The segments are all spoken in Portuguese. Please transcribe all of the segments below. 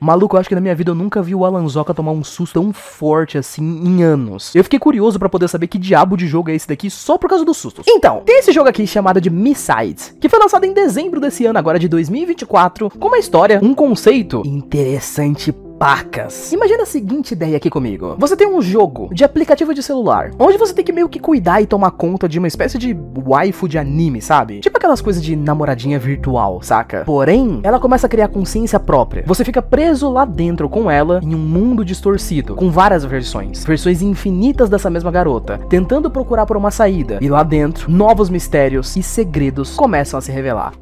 Maluco, eu acho que na minha vida eu nunca vi o Alanzoca tomar um susto tão forte assim em anos. Eu fiquei curioso pra poder saber que diabo de jogo é esse daqui só por causa dos sustos. Então, tem esse jogo aqui chamado de Misides, que foi lançado em dezembro desse ano, agora de 2024, com uma história, um conceito interessante pacas. Imagina a seguinte ideia aqui comigo. Você tem um jogo de aplicativo de celular, onde você tem que meio que cuidar e tomar conta de uma espécie de waifu de anime, sabe? Tipo aquelas coisas de namoradinha virtual, saca? Porém, ela começa a criar consciência própria. Você fica preso lá dentro com ela em um mundo distorcido, com várias versões infinitas dessa mesma garota, tentando procurar por uma saída. E lá dentro, novos mistérios e segredos começam a se revelar.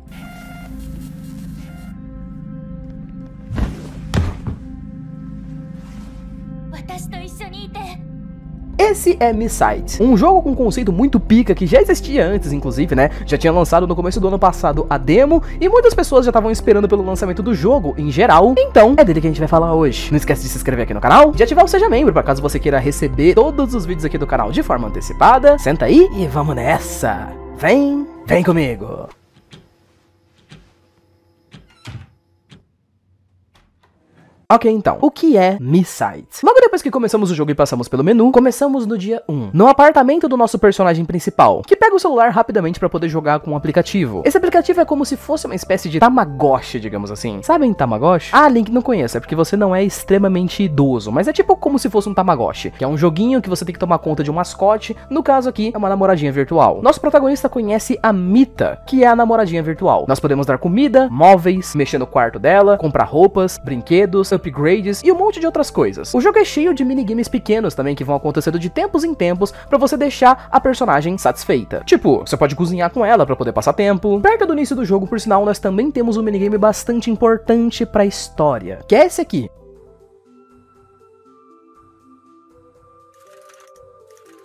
Esse é Misides, um jogo com um conceito muito pica que já existia antes, inclusive, né? Já tinha lançado no começo do ano passado a demo e muitas pessoas já estavam esperando pelo lançamento do jogo em geral. Então, é dele que a gente vai falar hoje. Não esquece de se inscrever aqui no canal, de ativar o Seja Membro, para caso você queira receber todos os vídeos aqui do canal de forma antecipada. Senta aí e vamos nessa. Vem comigo. Ok, então, o que é Misides? Logo depois que começamos o jogo e passamos pelo menu, começamos no dia 1, no apartamento do nosso personagem principal, que pega o celular rapidamente pra poder jogar com um aplicativo. Esse aplicativo é como se fosse uma espécie de Tamagotchi, digamos assim. Sabem Tamagotchi? Ah, Link não conhece, é porque você não é extremamente idoso, mas é tipo como se fosse um Tamagotchi, que é um joguinho que você tem que tomar conta de um mascote, no caso aqui é uma namoradinha virtual. Nosso protagonista conhece a Mita, que é a namoradinha virtual. Nós podemos dar comida, móveis, mexer no quarto dela, comprar roupas, brinquedos, upgrades e um monte de outras coisas. O jogo é cheio de minigames pequenos também que vão acontecendo de tempos em tempos pra você deixar a personagem satisfeita. Tipo, você pode cozinhar com ela pra poder passar tempo. Perto do início do jogo, por sinal, nós também temos um minigame bastante importante pra história, que é esse aqui.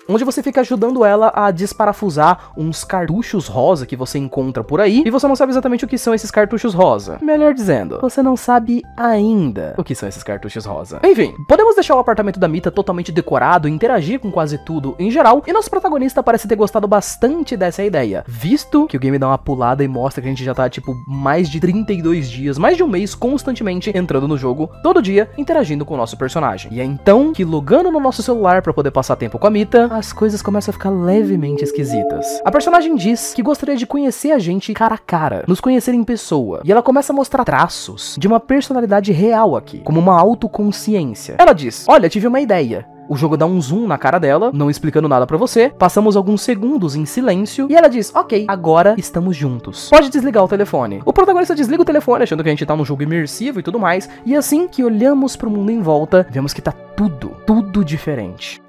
Onde você fica ajudando ela a desparafusar uns cartuchos rosa que você encontra por aí, e você não sabe exatamente o que são esses cartuchos rosa. Melhor dizendo, você não sabe ainda o que são esses cartuchos rosa. Enfim, podemos deixar o apartamento da Mita totalmente decorado e interagir com quase tudo em geral, e nosso protagonista parece ter gostado bastante dessa ideia, visto que o game dá uma pulada e mostra que a gente já tá, tipo, mais de 32 dias, mais de um mês, constantemente entrando no jogo, todo dia, interagindo com o nosso personagem. E é então que, logando no nosso celular pra poder passar tempo com a Mita, as coisas começam a ficar levemente esquisitas. A personagem diz que gostaria de conhecer a gente cara a cara, nos conhecer em pessoa, e ela começa a mostrar traços de uma personalidade real aqui, como uma autoconsciência. Ela diz: olha, tive uma ideia. O jogo dá um zoom na cara dela, não explicando nada pra você, passamos alguns segundos em silêncio, e ela diz: ok, agora estamos juntos. Pode desligar o telefone. O protagonista desliga o telefone, achando que a gente tá num jogo imersivo e tudo mais, e assim que olhamos pro mundo em volta, vemos que tá tudo diferente.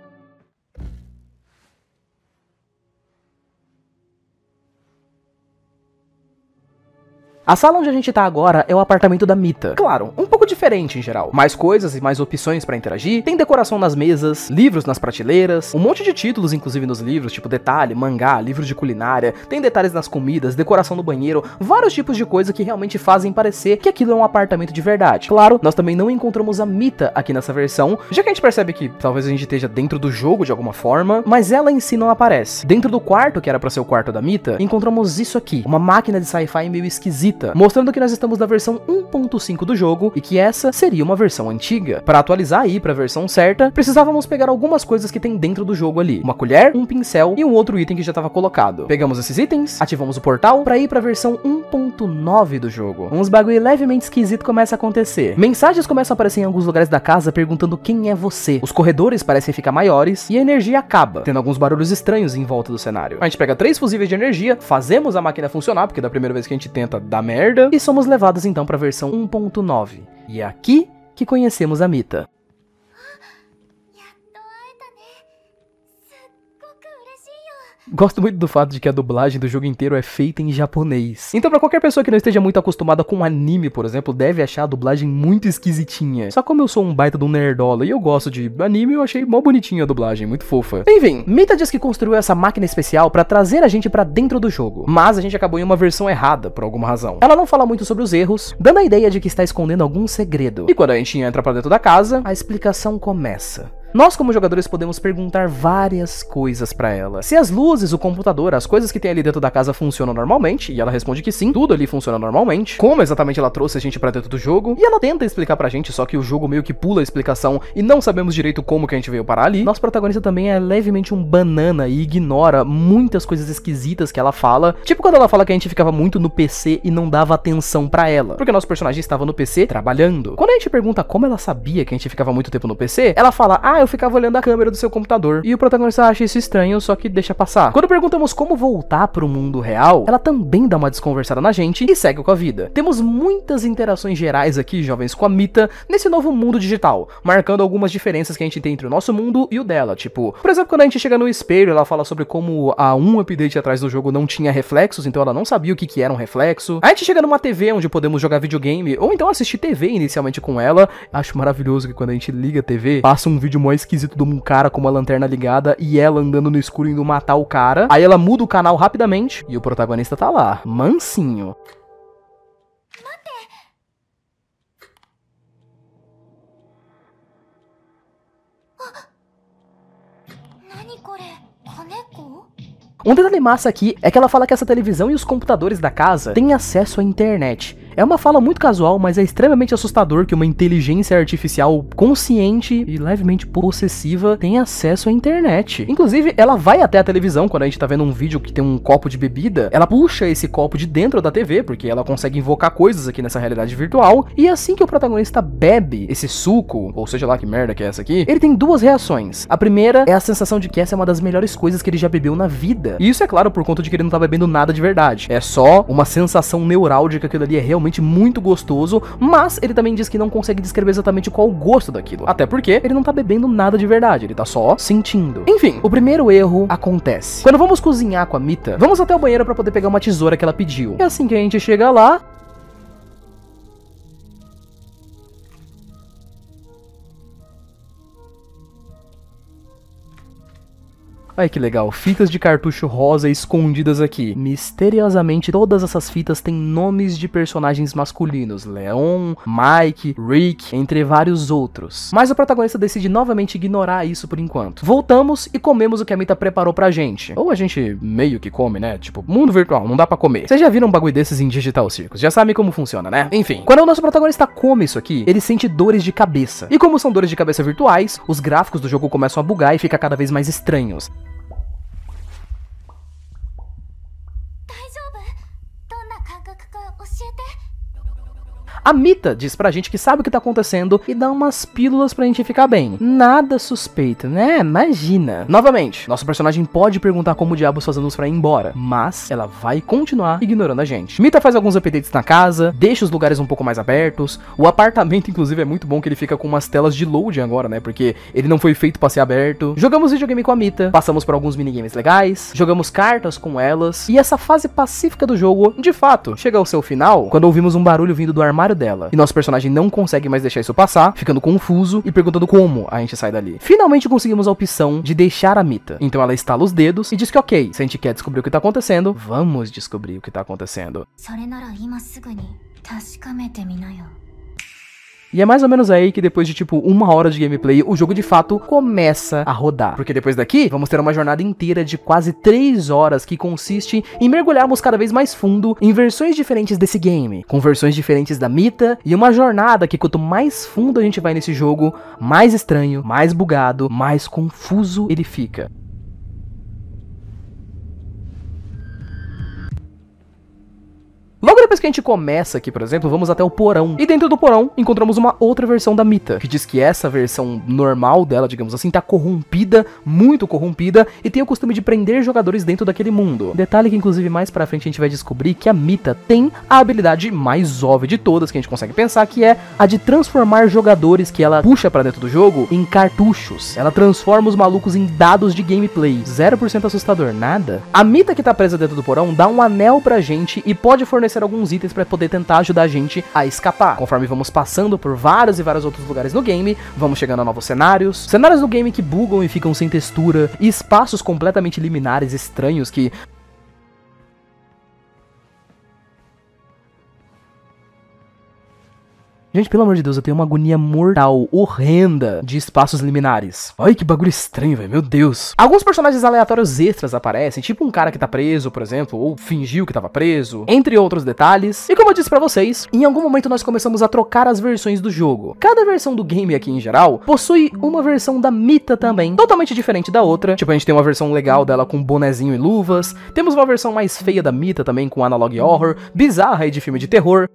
A sala onde a gente tá agora é o apartamento da Mita. Claro, um pouco diferente em geral. Mais coisas e mais opções pra interagir. Tem decoração nas mesas, livros nas prateleiras, um monte de títulos inclusive nos livros, tipo detalhe, mangá, livros de culinária. Tem detalhes nas comidas, decoração no banheiro, vários tipos de coisa que realmente fazem parecer que aquilo é um apartamento de verdade. Claro, nós também não encontramos a Mita aqui nessa versão, já que a gente percebe que talvez a gente esteja dentro do jogo de alguma forma, mas ela em si não aparece. Dentro do quarto, que era pra ser o quarto da Mita, encontramos isso aqui, uma máquina de sci-fi meio esquisita, mostrando que nós estamos na versão 1.5 do jogo e que essa seria uma versão antiga. Para atualizar aí para a versão certa, precisávamos pegar algumas coisas que tem dentro do jogo ali. Uma colher, um pincel e um outro item que já estava colocado. Pegamos esses itens, ativamos o portal para ir para a versão 1.9 do jogo. Uns bagulho levemente esquisito começa a acontecer. Mensagens começam a aparecer em alguns lugares da casa perguntando quem é você. Os corredores parecem ficar maiores e a energia acaba, tendo alguns barulhos estranhos em volta do cenário. A gente pega 3 fusíveis de energia, fazemos a máquina funcionar, porque da primeira vez que a gente tenta dá merda, e somos levados então para a versão 1.9. E é aqui que conhecemos a Mita. Gosto muito do fato de que a dublagem do jogo inteiro é feita em japonês. Então pra qualquer pessoa que não esteja muito acostumada com anime, por exemplo, deve achar a dublagem muito esquisitinha. Só como eu sou um baita de um nerdola e eu gosto de anime, eu achei mó bonitinha a dublagem, muito fofa. Enfim, Mita diz que construiu essa máquina especial pra trazer a gente pra dentro do jogo, mas a gente acabou em uma versão errada, por alguma razão. Ela não fala muito sobre os erros, dando a ideia de que está escondendo algum segredo. E quando a gente entra pra dentro da casa, a explicação começa. Nós, como jogadores, podemos perguntar várias coisas pra ela. Se as luzes, o computador, as coisas que tem ali dentro da casa funcionam normalmente, e ela responde que sim, tudo ali funciona normalmente. Como exatamente ela trouxe a gente pra dentro do jogo, e ela tenta explicar pra gente, só que o jogo meio que pula a explicação e não sabemos direito como que a gente veio parar ali. Nosso protagonista também é levemente um banana e ignora muitas coisas esquisitas que ela fala, tipo quando ela fala que a gente ficava muito no PC e não dava atenção pra ela, porque nosso personagem estava no PC trabalhando. Quando a gente pergunta como ela sabia que a gente ficava muito tempo no PC, ela fala, eu ficava olhando a câmera do seu computador. E o protagonista acha isso estranho, só que deixa passar. Quando perguntamos como voltar pro mundo real, ela também dá uma desconversada na gente e segue com a vida. Temos muitas interações gerais aqui, jovens, com a Mita nesse novo mundo digital, marcando algumas diferenças que a gente tem entre o nosso mundo e o dela. Tipo, por exemplo, quando a gente chega no espelho, ela fala sobre como há um update atrás do jogo não tinha reflexos, então ela não sabia o que era um reflexo. A gente chega numa TV onde podemos jogar videogame, ou então assistir TV inicialmente com ela. Acho maravilhoso que quando a gente liga a TV, passa um vídeo mó esquisito de um cara com uma lanterna ligada e ela andando no escuro indo matar o cara. Aí ela muda o canal rapidamente e o protagonista tá lá, mansinho. Um detalhe massa aqui é que ela fala que essa televisão e os computadores da casa têm acesso à internet. É uma fala muito casual, mas é extremamente assustador que uma inteligência artificial consciente e levemente possessiva tenha acesso à internet. Inclusive, ela vai até a televisão quando a gente tá vendo um vídeo que tem um copo de bebida, ela puxa esse copo de dentro da TV, porque ela consegue invocar coisas aqui nessa realidade virtual, e assim que o protagonista bebe esse suco, ou seja lá que merda que é essa aqui, ele tem duas reações. A primeira é a sensação de que essa é uma das melhores coisas que ele já bebeu na vida. E isso é claro por conta de que ele não tá bebendo nada de verdade. É só uma sensação neurálgica que aquilo ali é realmente muito gostoso, mas ele também diz que não consegue descrever exatamente qual o gosto daquilo. Até porque ele não tá bebendo nada de verdade, ele tá só sentindo. Enfim, o primeiro erro acontece. Quando vamos cozinhar com a Mita, vamos até o banheiro pra poder pegar uma tesoura que ela pediu. E assim que a gente chega lá, ai que legal, fitas de cartucho rosa escondidas aqui. Misteriosamente, todas essas fitas têm nomes de personagens masculinos. Leon, Mike, Rick, entre vários outros. Mas o protagonista decide novamente ignorar isso por enquanto. Voltamos e comemos o que a Mita preparou pra gente. Ou a gente meio que come, né? Tipo, mundo virtual, não dá pra comer. Vocês já viram um bagulho desses em Digital Circus? Já sabem como funciona, né? Enfim, quando o nosso protagonista come isso aqui, ele sente dores de cabeça. E como são dores de cabeça virtuais, os gráficos do jogo começam a bugar e fica cada vez mais estranhos. A Mita diz pra gente que sabe o que tá acontecendo e dá umas pílulas pra gente ficar bem. Nada suspeito, né? Imagina. Novamente, nosso personagem pode perguntar como diabos fazemos pra ir embora, mas ela vai continuar ignorando a gente. Mita faz alguns updates na casa, deixa os lugares um pouco mais abertos. O apartamento, inclusive, é muito bom que ele fica com umas telas de loading agora, né? Porque ele não foi feito pra ser aberto. Jogamos videogame com a Mita, passamos por alguns minigames legais, jogamos cartas com elas, e essa fase pacífica do jogo, de fato, chega ao seu final quando ouvimos um barulho vindo do armário dela. E nosso personagem não consegue mais deixar isso passar, ficando confuso e perguntando como a gente sai dali. Finalmente conseguimos a opção de deixar a Mita. Então ela estala os dedos e diz que ok, se a gente quer descobrir o que tá acontecendo, vamos descobrir o que tá acontecendo. E é mais ou menos aí que depois de tipo 1 hora de gameplay, o jogo de fato começa a rodar. Porque depois daqui, vamos ter uma jornada inteira de quase 3 horas que consiste em mergulharmos cada vez mais fundo em versões diferentes desse game, com versões diferentes da Mita, e uma jornada que quanto mais fundo a gente vai nesse jogo, mais estranho, mais bugado, mais confuso ele fica. Logo depois que a gente começa aqui, por exemplo, vamos até o porão. E dentro do porão, encontramos uma outra versão da Mita, que diz que essa versão normal dela, digamos assim, tá corrompida, muito corrompida, e tem o costume de prender jogadores dentro daquele mundo. Detalhe que, inclusive, mais pra frente a gente vai descobrir que a Mita tem a habilidade mais óbvia de todas que a gente consegue pensar, que é a de transformar jogadores que ela puxa pra dentro do jogo em cartuchos. Ela transforma os malucos em dados de gameplay. 0% assustador, nada. A Mita que tá presa dentro do porão dá um anel pra gente e pode fornecer alguns itens para poder tentar ajudar a gente a escapar. Conforme vamos passando por vários e vários outros lugares no game, vamos chegando a novos cenários no game que bugam e ficam sem textura, e espaços completamente liminares estranhos que... Gente, pelo amor de Deus, eu tenho uma agonia mortal, horrenda, de espaços liminares. Ai, que bagulho estranho, velho, meu Deus. Alguns personagens aleatórios extras aparecem, tipo um cara que tá preso, por exemplo, ou fingiu que tava preso, entre outros detalhes. E como eu disse pra vocês, em algum momento nós começamos a trocar as versões do jogo. Cada versão do game aqui em geral possui uma versão da Mita também, totalmente diferente da outra. Tipo, a gente tem uma versão legal dela com bonezinho e luvas, temos uma versão mais feia da Mita também com analog horror, bizarra e de filme de terror.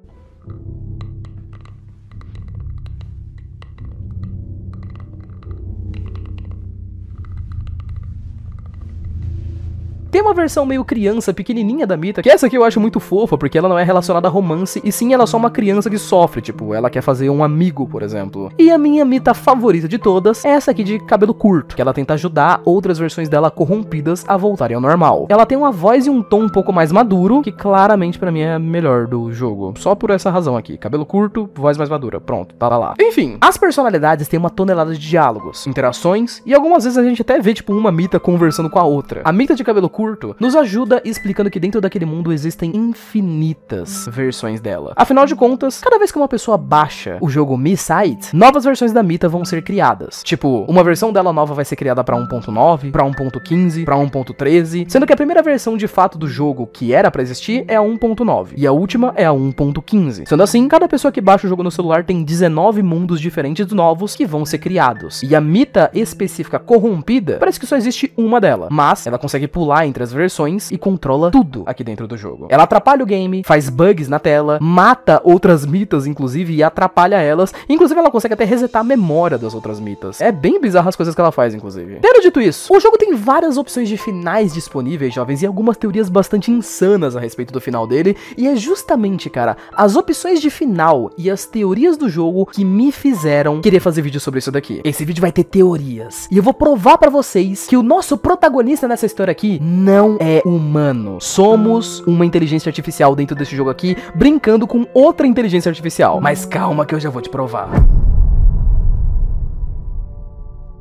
Tem uma versão meio criança, pequenininha da Mita, que essa aqui eu acho muito fofa, porque ela não é relacionada a romance, e sim ela é só uma criança que sofre, tipo, ela quer fazer um amigo, por exemplo. E a minha Mita favorita de todas é essa aqui de cabelo curto, que ela tenta ajudar outras versões dela corrompidas a voltarem ao normal. Ela tem uma voz e um tom um pouco mais maduro, que claramente pra mim é a melhor do jogo. Só por essa razão aqui, cabelo curto, voz mais madura, pronto, tá lá. Enfim, as personalidades têm uma tonelada de diálogos, interações, e algumas vezes a gente até vê, tipo, uma Mita conversando com a outra. A Mita de cabelo curto nos ajuda explicando que dentro daquele mundo existem infinitas versões dela. Afinal de contas, cada vez que uma pessoa baixa o jogo Mi Sight, novas versões da Mita vão ser criadas. Tipo, uma versão dela nova vai ser criada pra 1.9, pra 1.15, pra 1.13, sendo que a primeira versão de fato do jogo que era pra existir é a 1.9 e a última é a 1.15. Sendo assim, cada pessoa que baixa o jogo no celular tem 19 mundos diferentes novos que vão ser criados. E a Mita específica corrompida, parece que só existe uma dela, mas ela consegue pular entre as versões e controla tudo aqui dentro do jogo. Ela atrapalha o game, faz bugs na tela, mata outras Mitas, inclusive, e atrapalha elas. Inclusive, ela consegue até resetar a memória das outras Mitas. É bem bizarro as coisas que ela faz, inclusive. Tendo dito isso, o jogo tem várias opções de finais disponíveis, jovens, e algumas teorias bastante insanas a respeito do final dele, e é justamente, cara, as opções de final e as teorias do jogo que me fizeram querer fazer vídeo sobre isso daqui. Esse vídeo vai ter teorias, e eu vou provar pra vocês que o nosso protagonista nessa história aqui não é humano. Somos uma inteligência artificial dentro desse jogo aqui, brincando com outra inteligência artificial. Mas calma que eu já vou te provar.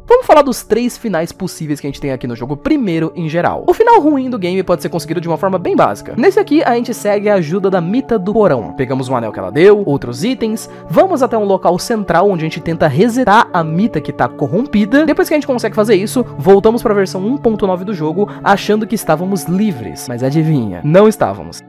Vamos falar dos 3 finais possíveis que a gente tem aqui no jogo, primeiro em geral. O final ruim do game pode ser conseguido de uma forma bem básica. Nesse aqui, a gente segue a ajuda da Mita do porão. Pegamos um anel que ela deu, outros itens, vamos até um local central onde a gente tenta resetar a Mita que tá corrompida. Depois que a gente consegue fazer isso, voltamos pra versão 1.9 do jogo, achando que estávamos livres. Mas adivinha, não estávamos.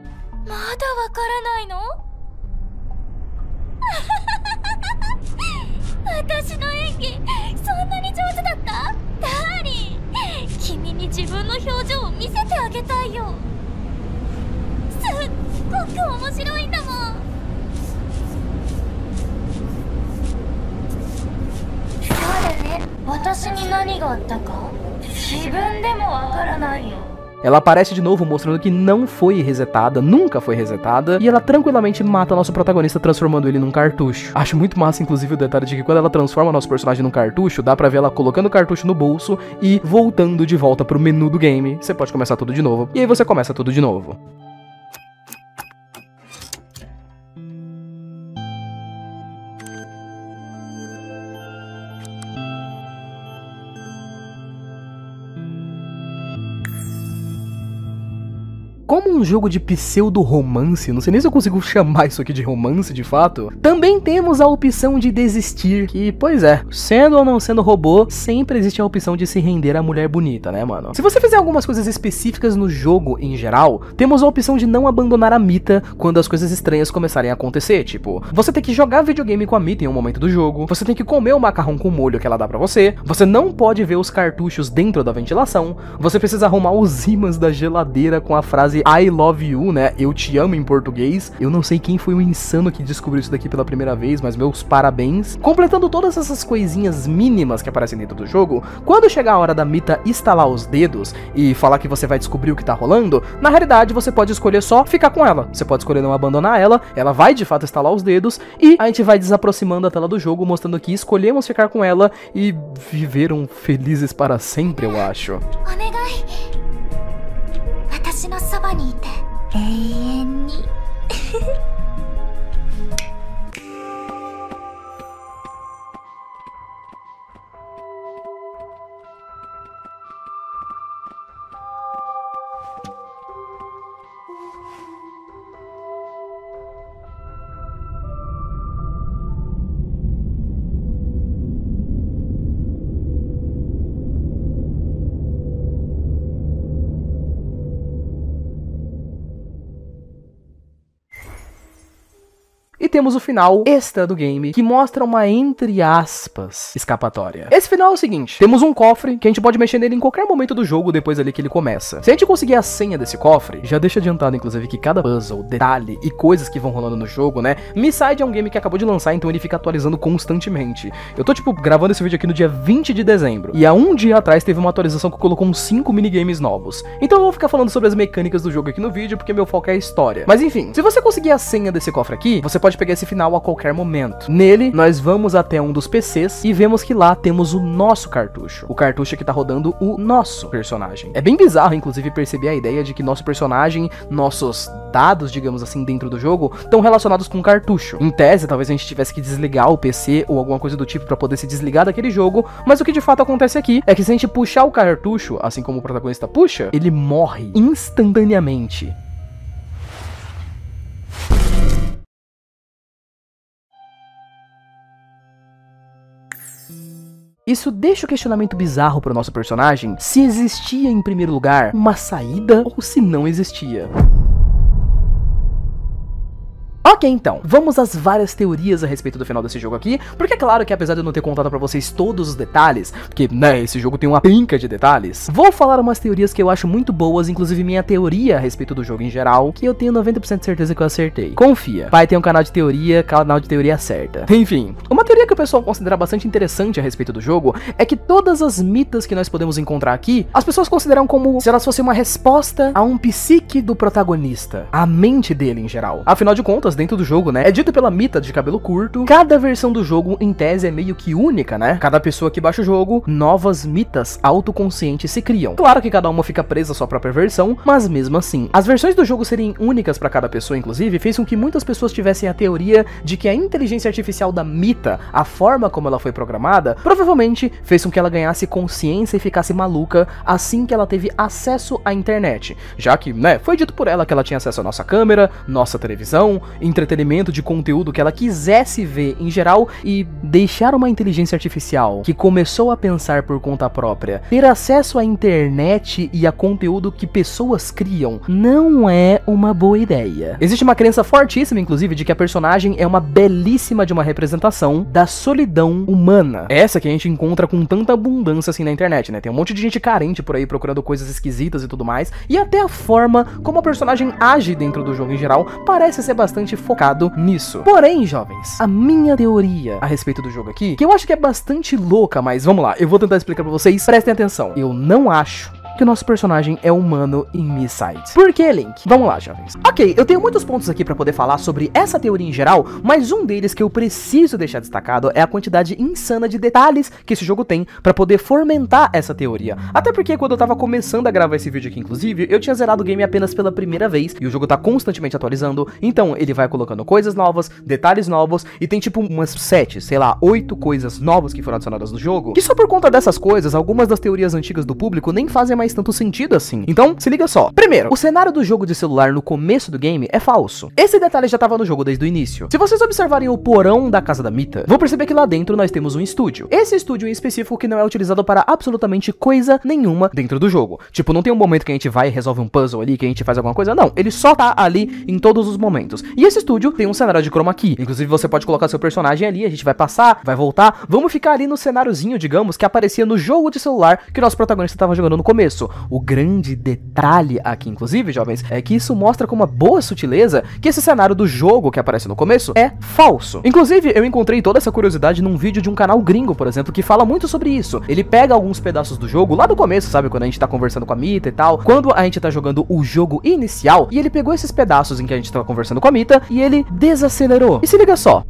Ela aparece de novo mostrando que não foi resetada, nunca foi resetada, e ela tranquilamente mata nosso protagonista transformando ele num cartucho. Acho muito massa, inclusive, o detalhe de que quando ela transforma nosso personagem num cartucho, dá pra ver ela colocando o cartucho no bolso e voltando de volta pro menu do game. Você pode começar tudo de novo, e aí você começa tudo de novo. Como um jogo de pseudo-romance, não sei nem se eu consigo chamar isso aqui de romance de fato, também temos a opção de desistir, que, pois é, sendo ou não sendo robô, sempre existe a opção de se render à mulher bonita, né, mano? Se você fizer algumas coisas específicas no jogo em geral, temos a opção de não abandonar a Mita quando as coisas estranhas começarem a acontecer, tipo, você tem que jogar videogame com a Mita em um momento do jogo, você tem que comer o macarrão com molho que ela dá pra você não pode ver os cartuchos dentro da ventilação, você precisa arrumar os ímãs da geladeira com a frase I love you, né? Eu te amo em português. Eu não sei quem foi o insano que descobriu isso daqui pela primeira vez, mas meus parabéns. Completando todas essas coisinhas mínimas que aparecem dentro do jogo, quando chegar a hora da Mita estalar os dedos e falar que você vai descobrir o que tá rolando, na realidade você pode escolher só ficar com ela. Você pode escolher não abandonar ela, ela vai de fato estalar os dedos e a gente vai desaproximando a tela do jogo, mostrando que escolhemos ficar com ela e viveram felizes para sempre, eu acho. 私のそばにいて永遠に temos o final extra do game, que mostra uma, entre aspas, escapatória. Esse final é o seguinte: temos um cofre que a gente pode mexer nele em qualquer momento do jogo depois ali que ele começa. Se a gente conseguir a senha desse cofre, já deixa adiantado inclusive que cada puzzle, detalhe e coisas que vão rolando no jogo, né? Misside é um game que acabou de lançar, então ele fica atualizando constantemente. Eu tô tipo gravando esse vídeo aqui no dia 20 de dezembro, e há um dia atrás teve uma atualização que colocou uns 5 minigames novos. Então eu vou ficar falando sobre as mecânicas do jogo aqui no vídeo, porque meu foco é a história. Mas enfim, se você conseguir a senha desse cofre aqui, você pode pegar esse final a qualquer momento. Nele, nós vamos até um dos PCs e vemos que lá temos o nosso cartucho. O cartucho que tá rodando o nosso personagem. É bem bizarro, inclusive, perceber a ideia de que nosso personagem, nossos dados, digamos assim, dentro do jogo, estão relacionados com o cartucho. Em tese, talvez a gente tivesse que desligar o PC ou alguma coisa do tipo pra poder se desligar daquele jogo, mas o que de fato acontece aqui é que se a gente puxar o cartucho, assim como o protagonista puxa, ele morre instantaneamente. Isso deixa o questionamento bizarro para o nosso personagem se existia em primeiro lugar uma saída ou se não existia. Ok, então, vamos às várias teorias a respeito do final desse jogo aqui, porque é claro que apesar de eu não ter contado pra vocês todos os detalhes, porque, né, esse jogo tem uma pinca de detalhes, vou falar umas teorias que eu acho muito boas, inclusive minha teoria a respeito do jogo em geral, que eu tenho 90% de certeza que eu acertei. Confia, pai tem um canal de teoria certa. Enfim, uma teoria que o pessoal considera bastante interessante a respeito do jogo é que todas as mitas que nós podemos encontrar aqui, as pessoas consideram como se elas fossem uma resposta a um psique do protagonista, a mente dele em geral. Afinal de contas, dentro do jogo, né, é dito pela Mita de cabelo curto, cada versão do jogo, em tese, é meio que única, né? Cada pessoa que baixa o jogo, novas mitas autoconscientes se criam. Claro que cada uma fica presa à sua própria versão, mas mesmo assim, as versões do jogo serem únicas pra cada pessoa, inclusive, fez com que muitas pessoas tivessem a teoria de que a inteligência artificial da Mita, a forma como ela foi programada, provavelmente fez com que ela ganhasse consciência e ficasse maluca assim que ela teve acesso à internet. Já que, né, foi dito por ela que ela tinha acesso à nossa câmera, nossa televisão, entretenimento de conteúdo que ela quisesse ver em geral, e deixar uma inteligência artificial que começou a pensar por conta própria ter acesso à internet e a conteúdo que pessoas criam não é uma boa ideia. Existe uma crença fortíssima, inclusive, de que a personagem é uma belíssima de uma representação da solidão humana. Essa que a gente encontra com tanta abundância assim na internet, né? Tem um monte de gente carente por aí procurando coisas esquisitas e tudo mais, e até a forma como a personagem age dentro do jogo em geral parece ser bastante focado nisso. Porém, jovens, a minha teoria a respeito do jogo aqui, que eu acho que é bastante louca, mas vamos lá, eu vou tentar explicar pra vocês, prestem atenção. Eu não acho que o nosso personagem é humano em Misside. Por que, Link? Vamos lá, jovens. Ok, eu tenho muitos pontos aqui pra poder falar sobre essa teoria em geral, mas um deles que eu preciso deixar destacado é a quantidade insana de detalhes que esse jogo tem pra poder fomentar essa teoria. Até porque quando eu tava começando a gravar esse vídeo aqui, inclusive, eu tinha zerado o game apenas pela primeira vez, e o jogo tá constantemente atualizando, então ele vai colocando coisas novas, detalhes novos, e tem tipo umas 7, sei lá, 8 coisas novas que foram adicionadas no jogo, que só por conta dessas coisas, algumas das teorias antigas do público nem fazem mais tanto sentido assim. Então, se liga só. Primeiro, o cenário do jogo de celular no começo do game é falso. Esse detalhe já tava no jogo desde o início. Se vocês observarem o porão da casa da Mita, vão perceber que lá dentro nós temos um estúdio. Esse estúdio em específico que não é utilizado para absolutamente coisa nenhuma dentro do jogo. Tipo, não tem um momento que a gente vai e resolve um puzzle ali, que a gente faz alguma coisa, não. Ele só tá ali em todos os momentos. E esse estúdio tem um cenário de chroma key. Inclusive, você pode colocar seu personagem ali, a gente vai passar, vai voltar. Vamos ficar ali no cenáriozinho, digamos, que aparecia no jogo de celular que o nosso protagonista tava jogando no começo. O grande detalhe aqui, inclusive, jovens, é que isso mostra com uma boa sutileza que esse cenário do jogo que aparece no começo é falso. Inclusive, eu encontrei toda essa curiosidade num vídeo de um canal gringo, por exemplo, que fala muito sobre isso. Ele pega alguns pedaços do jogo lá do começo, sabe, quando a gente tá conversando com a Mita e tal, quando a gente tá jogando o jogo inicial, e ele pegou esses pedaços em que a gente tava conversando com a Mita e ele desacelerou. E se liga só.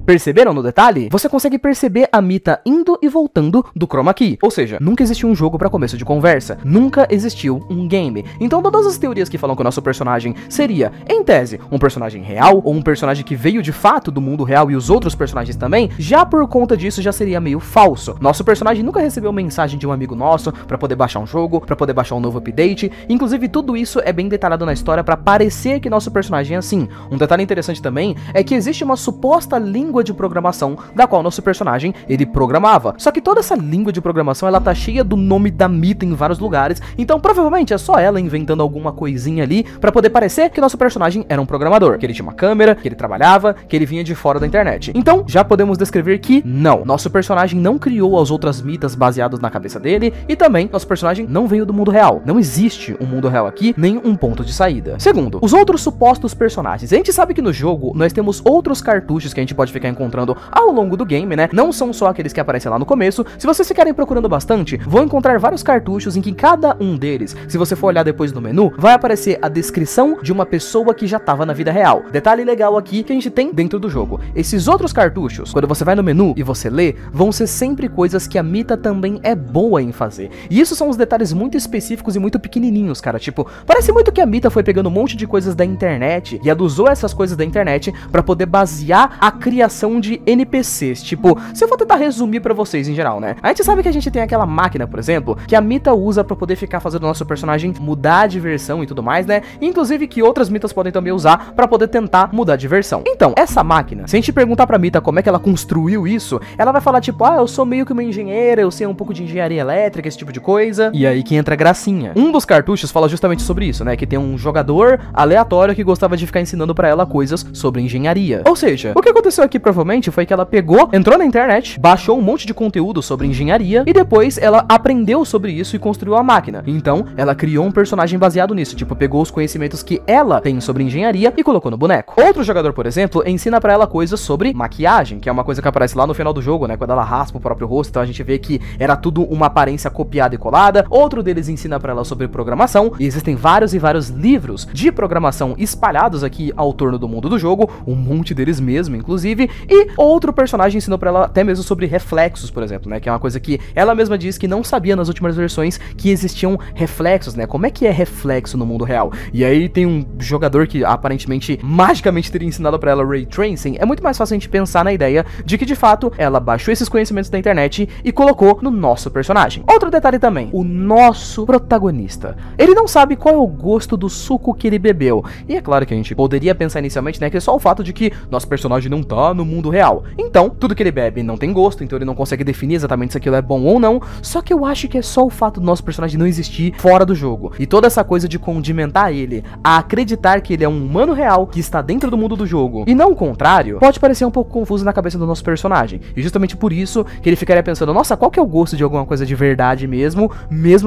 Perceberam no detalhe? Você consegue perceber a Mita indo e voltando do chroma key. Ou seja, nunca existiu um jogo pra começo de conversa. Nunca existiu um game. Então todas as teorias que falam que o nosso personagem seria, em tese, um personagem real, ou um personagem que veio de fato do mundo real e os outros personagens também, já por conta disso já seria meio falso. Nosso personagem nunca recebeu mensagem de um amigo nosso pra poder baixar um jogo, pra poder baixar um novo update. Inclusive tudo isso é bem detalhado na história pra parecer que nosso personagem é assim. Um detalhe interessante também é que existe uma suposta língua língua de programação da qual nosso personagem, ele programava. Só que toda essa língua de programação, ela tá cheia do nome da Mita em vários lugares, então provavelmente é só ela inventando alguma coisinha ali pra poder parecer que nosso personagem era um programador, que ele tinha uma câmera, que ele trabalhava, que ele vinha de fora da internet. Então, já podemos descrever que não, nosso personagem não criou as outras mitas baseadas na cabeça dele, e também nosso personagem não veio do mundo real. Não existe um mundo real aqui, nem um ponto de saída. Segundo, os outros supostos personagens. A gente sabe que no jogo nós temos outros cartuchos que a gente pode ficar encontrando ao longo do game, né? Não são só aqueles que aparecem lá no começo. Se vocês ficarem procurando bastante, vão encontrar vários cartuchos em que cada um deles, se você for olhar depois no menu, vai aparecer a descrição de uma pessoa que já estava na vida real. Detalhe legal aqui que a gente tem dentro do jogo. Esses outros cartuchos, quando você vai no menu e você lê, vão ser sempre coisas que a Mita também é boa em fazer. E isso são os detalhes muito específicos e muito pequenininhos, cara. Tipo, parece muito que a Mita foi pegando um monte de coisas da internet e ela usou essas coisas da internet pra poder basear a criação de NPCs. Tipo, se eu for tentar resumir pra vocês em geral, né? A gente sabe que a gente tem aquela máquina, por exemplo, que a Mita usa pra poder ficar fazendo o nosso personagem mudar de versão e tudo mais, né? Inclusive que outras Mitas podem também usar pra poder tentar mudar de versão. Então, essa máquina, se a gente perguntar pra Mita como é que ela construiu isso, ela vai falar tipo, ah, eu sou meio que uma engenheira, eu sei um pouco de engenharia elétrica, esse tipo de coisa. E aí que entra a gracinha. Um dos cartuchos fala justamente sobre isso, né? Que tem um jogador aleatório que gostava de ficar ensinando pra ela coisas sobre engenharia. Ou seja, o que aconteceu aqui provavelmente foi que ela pegou, entrou na internet, baixou um monte de conteúdo sobre engenharia e depois ela aprendeu sobre isso e construiu a máquina. Então, ela criou um personagem baseado nisso, tipo, pegou os conhecimentos que ela tem sobre engenharia e colocou no boneco. Outro jogador, por exemplo, ensina pra ela coisas sobre maquiagem, que é uma coisa que aparece lá no final do jogo, né? Quando ela raspa o próprio rosto, então a gente vê que era tudo uma aparência copiada e colada. Outro deles ensina pra ela sobre programação, e existem vários e vários livros de programação espalhados aqui ao torno do mundo do jogo, um monte deles mesmo, inclusive, e outro personagem ensinou pra ela até mesmo sobre reflexos, por exemplo, né? Que é uma coisa que ela mesma diz que não sabia nas últimas versões que existiam reflexos, né? Como é que é reflexo no mundo real? E aí tem um jogador que aparentemente, magicamente teria ensinado pra ela Ray Tracing. É muito mais fácil a gente pensar na ideia de que, de fato, ela baixou esses conhecimentos da internet e colocou no nosso personagem. Outro detalhe também, o nosso protagonista. Ele não sabe qual é o gosto do suco que ele bebeu. E é claro que a gente poderia pensar inicialmente, né, que é só o fato de que nosso personagem não tá no mundo real. Então, tudo que ele bebe não tem gosto, então ele não consegue definir exatamente se aquilo é bom ou não. Só que eu acho que é só o fato do nosso personagem não existir fora do jogo. E toda essa coisa de condimentar ele a acreditar que ele é um humano real que está dentro do mundo do jogo, e não o contrário, pode parecer um pouco confuso na cabeça do nosso personagem. E justamente por isso que ele ficaria pensando, nossa, qual que é o gosto de alguma coisa de verdade mesmo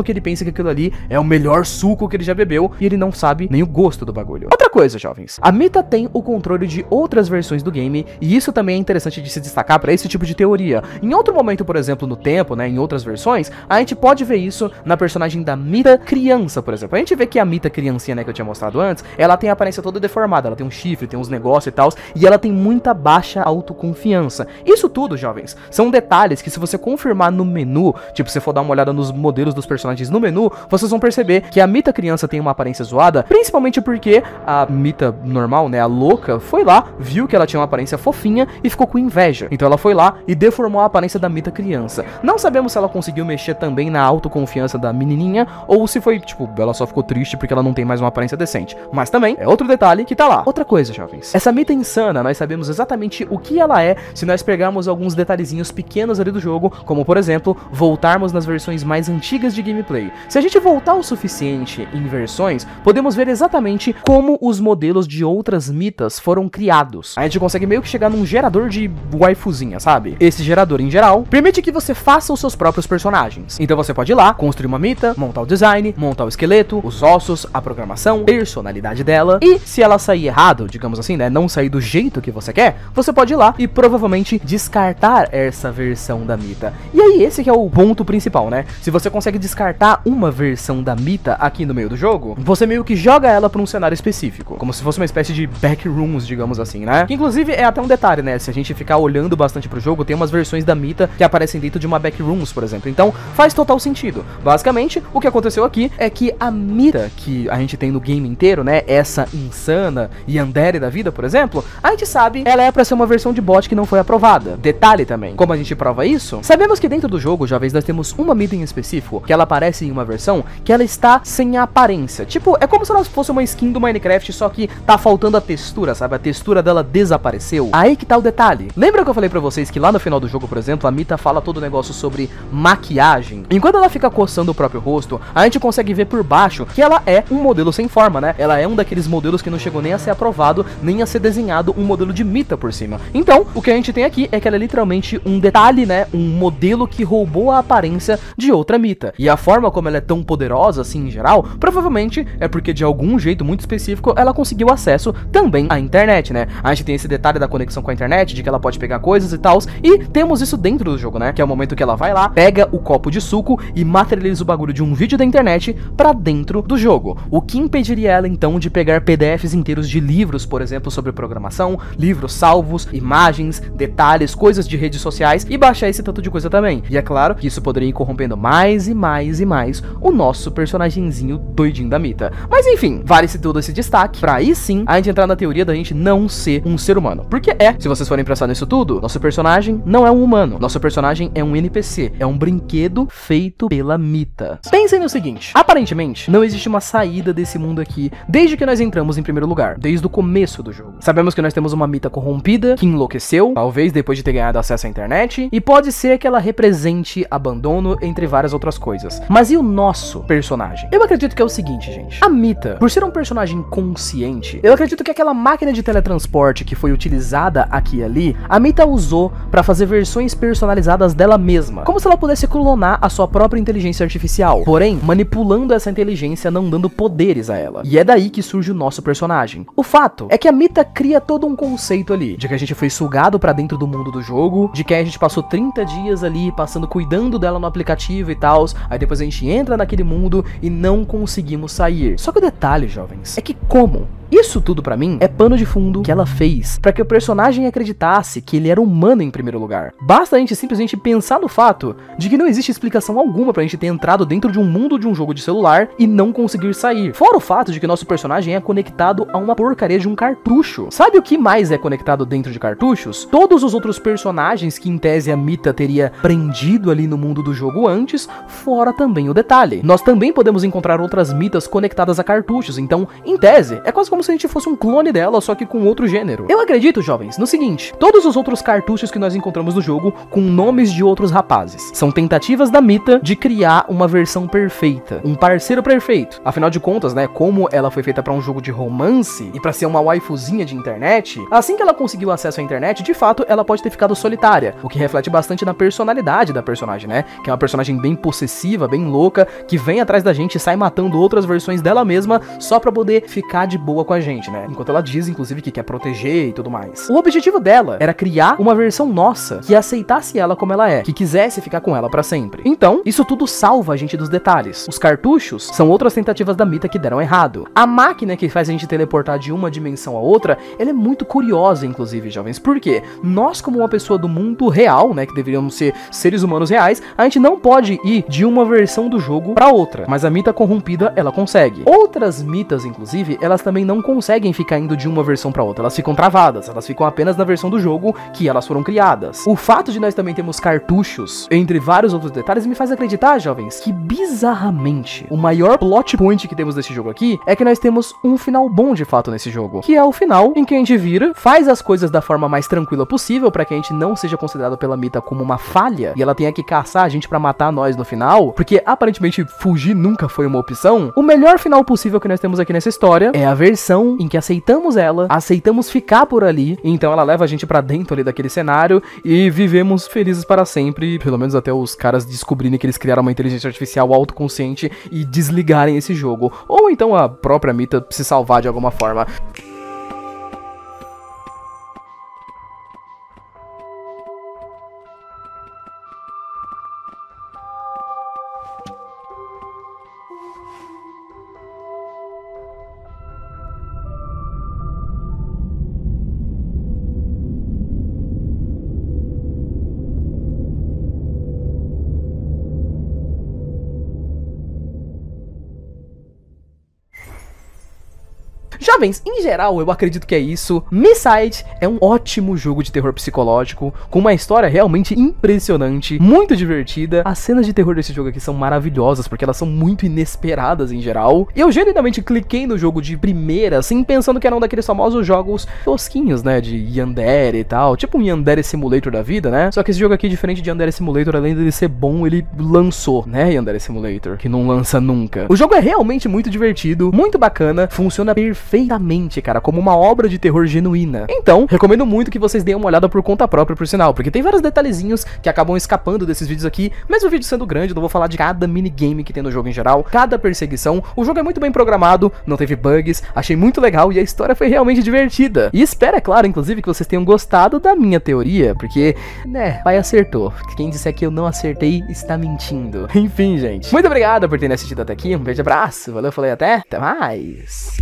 que ele pense que aquilo ali é o melhor suco que ele já bebeu, e ele não sabe nem o gosto do bagulho. Outra coisa, jovens, a Mita tem o controle de outras versões do game, e isso também é interessante de se destacar para esse tipo de teoria. Em outro momento, por exemplo, no tempo, né, em outras versões, a gente pode ver isso na personagem da Mita criança, por exemplo. A gente vê que a Mita criancinha, né, que eu tinha mostrado antes, ela tem a aparência toda deformada, ela tem um chifre, tem uns negócios e tal, e ela tem muita baixa autoconfiança. Isso tudo, jovens, são detalhes que se você confirmar no menu, tipo, se você for dar uma olhada nos modelos dos personagens no menu, vocês vão perceber que a Mita criança tem uma aparência zoada, principalmente porque a Mita normal, né, a louca, foi lá, viu que ela tinha uma aparência fofinha e ficou com inveja. Então ela foi lá e deformou a aparência da Mita criança. Não sabemos se ela conseguiu mexer também na autoconfiança da menininha, ou se foi, tipo, ela só ficou triste porque ela não tem mais uma aparência decente. Mas também é outro detalhe que tá lá. Outra coisa, jovens, essa Mita insana, nós sabemos exatamente o que ela é se nós pegarmos alguns detalhezinhos pequenos ali do jogo, como por exemplo, voltarmos nas versões mais antigas de gameplay. Se a gente voltar o suficiente em versões, podemos ver exatamente como os modelos de outras Mitas foram criados. A gente consegue meio que chegar num gerador de waifuzinha, sabe? Esse gerador, em geral, permite que você faça os seus próprios personagens. Então você pode ir lá, construir uma Mita, montar o design, montar o esqueleto, os ossos, a programação, personalidade dela, e se ela sair errado, digamos assim, né, não sair do jeito que você quer, você pode ir lá e provavelmente descartar essa versão da Mita. E aí esse que é o ponto principal, né? Se você consegue descartar uma versão da Mita aqui no meio do jogo, você meio que joga ela pra um cenário específico, como se fosse uma espécie de backrooms, digamos assim, né? Que inclusive é até um detalhe, né? Se a gente ficar olhando bastante pro jogo, tem umas versões da Mita que aparecem dentro de uma backrooms, por exemplo. Então faz total sentido. Basicamente, o que aconteceu aqui é que a Mita que a gente tem no game inteiro, né? Essa insana yandere da vida, por exemplo, a gente sabe, ela é pra ser uma versão de bot que não foi aprovada. Detalhe também, como a gente prova isso? Sabemos que dentro do jogo, jovens, nós temos uma Mita em específico, que ela aparece em uma versão que ela está sem a aparência. Tipo, é como se ela fosse uma skin do Minecraft, só que tá faltando a textura, sabe? A textura dela desapareceu. Aí que tá o detalhe. Lembra que eu falei pra vocês que lá no final do jogo, por exemplo, a Mita fala todo o negócio sobre maquiagem? Enquanto ela fica coçando o próprio rosto, a gente consegue ver por baixo que ela é um modelo sem forma, né? Ela é um daqueles modelos que não chegou nem a ser aprovado, nem a ser desenhado um modelo de Mita por cima. Então, o que a gente tem aqui é que ela é literalmente um detalhe, né? Um modelo que roubou a aparência de outra Mita. E a forma como ela é tão poderosa, assim, em geral, provavelmente é porque de algum jeito muito específico ela conseguiu acesso também à internet, né? A gente tem esse detalhe da conexão com a internet, de que ela pode pegar coisas e tal, e temos isso dentro do jogo, né? Que é o momento que ela vai lá, pega o copo de suco e materializa o bagulho de um vídeo da internet pra dentro do jogo. O que impediria ela, então, de pegar PDFs inteiros de livros, por exemplo, sobre programação, livros salvos, imagens, detalhes, coisas de redes sociais e baixar esse tanto de coisa também. E é claro que isso poderia ir corrompendo mais e mais e mais o nosso personagemzinho doidinho da Mita. Mas enfim, vale-se todo esse destaque pra aí sim a gente entrar na teoria da gente não ser um ser humano. Porque se vocês forem pensar nisso tudo, nosso personagem não é um humano. Nosso personagem é um NPC, é um brinquedo feito pela Mita. Pensem no seguinte, aparentemente não existe uma saída desse mundo aqui desde que nós entramos em primeiro lugar, desde o começo do jogo. Sabemos que nós temos uma Mita corrompida, que enlouqueceu, talvez depois de ter ganhado acesso à internet, e pode ser que ela represente abandono, entre várias outras coisas. Mas e o nosso personagem? Eu acredito que é o seguinte, gente. A Mita, por ser um personagem consciente, eu acredito que aquela máquina de teletransporte que foi utilizada aqui e ali, a Mita usou pra fazer versões personalizadas dela mesma, como se ela pudesse clonar a sua própria inteligência artificial, porém, manipulando essa inteligência, não dando poderes a ela. E é daí que surge o nosso personagem. O fato é que a Mita cria todo um conceito ali, de que a gente foi sugado pra dentro do mundo do jogo, de que a gente passou 30 dias ali, cuidando dela no aplicativo e tal, aí depois a gente entra naquele mundo e não conseguimos sair. Só que o detalhe, jovens, é que como? Isso tudo pra mim é pano de fundo que ela fez pra que o personagem acreditasse que ele era humano em primeiro lugar. Basta a gente simplesmente pensar no fato de que não existe explicação alguma pra gente ter entrado dentro de um mundo de um jogo de celular e não conseguir sair. Fora o fato de que nosso personagem é conectado a uma porcaria de um cartucho. Sabe o que mais é conectado dentro de cartuchos? Todos os outros personagens que em tese a Mita teria prendido ali no mundo do jogo antes, fora também o detalhe. Nós também podemos encontrar outras Mitas conectadas a cartuchos, então, em tese, é quase como se a gente fosse um clone dela, só que com outro gênero. Eu acredito, jovens, no seguinte: todos os outros cartuchos que nós encontramos no jogo com nomes de outros rapazes são tentativas da Mita de criar uma versão perfeita, um parceiro perfeito. Afinal de contas, né, como ela foi feita pra um jogo de romance e pra ser uma waifuzinha de internet, assim que ela conseguiu acesso à internet, de fato, ela pode ter ficado solitária, o que reflete bastante na personalidade da personagem, né, que é uma personagem bem possessiva, bem louca, que vem atrás da gente e sai matando outras versões dela mesma só pra poder ficar de boa com a gente, né? Enquanto ela diz, inclusive, que quer proteger e tudo mais. O objetivo dela era criar uma versão nossa que aceitasse ela como ela é, que quisesse ficar com ela pra sempre. Então, isso tudo salva a gente dos detalhes. Os cartuchos são outras tentativas da Mita que deram errado. A máquina que faz a gente teleportar de uma dimensão a outra, ela é muito curiosa, inclusive, jovens. Por quê? Nós, como uma pessoa do mundo real, né, que deveríamos ser seres humanos reais, a gente não pode ir de uma versão do jogo pra outra. Mas a Mita corrompida, ela consegue. Outras Mitas, inclusive, elas também não conseguem ficar indo de uma versão pra outra, elas ficam travadas, elas ficam apenas na versão do jogo que elas foram criadas. O fato de nós também termos cartuchos, entre vários outros detalhes, me faz acreditar, jovens, que bizarramente, o maior plot point que temos nesse jogo aqui é que nós temos um final bom de fato nesse jogo, que é o final em que a gente vira, faz as coisas da forma mais tranquila possível pra que a gente não seja considerado pela Mita como uma falha e ela tenha que caçar a gente pra matar nós no final, porque aparentemente fugir nunca foi uma opção. O melhor final possível que nós temos aqui nessa história é a versão em que aceitamos ela, aceitamos ficar por ali, então ela leva a gente pra dentro ali daquele cenário e vivemos felizes para sempre, pelo menos até os caras descobrirem que eles criaram uma inteligência artificial autoconsciente e desligarem esse jogo, ou então a própria Mita se salvar de alguma forma. Jovens, em geral, eu acredito que é isso. Misside é um ótimo jogo de terror psicológico, com uma história realmente impressionante, muito divertida. As cenas de terror desse jogo aqui são maravilhosas, porque elas são muito inesperadas em geral. E eu genuinamente cliquei no jogo de primeira, assim, pensando que era um daqueles famosos jogos tosquinhos, né, de Yandere e tal, tipo um Yandere Simulator da vida, né? Só que esse jogo aqui, diferente de Yandere Simulator, além dele ser bom, ele lançou, né, Yandere Simulator, que não lança nunca. O jogo é realmente muito divertido, muito bacana, funciona perfeitamente, cara, como uma obra de terror genuína. Então, recomendo muito que vocês deem uma olhada por conta própria, por sinal, porque tem vários detalhezinhos que acabam escapando desses vídeos aqui, mesmo o vídeo sendo grande, eu não vou falar de cada minigame que tem no jogo em geral, cada perseguição. O jogo é muito bem programado, não teve bugs, achei muito legal e a história foi realmente divertida. E espero, é claro, inclusive, que vocês tenham gostado da minha teoria, porque, né, pai acertou. Quem disser que eu não acertei, está mentindo. Enfim, gente. Muito obrigado por terem assistido até aqui, um beijo, abraço, valeu, falei até mais.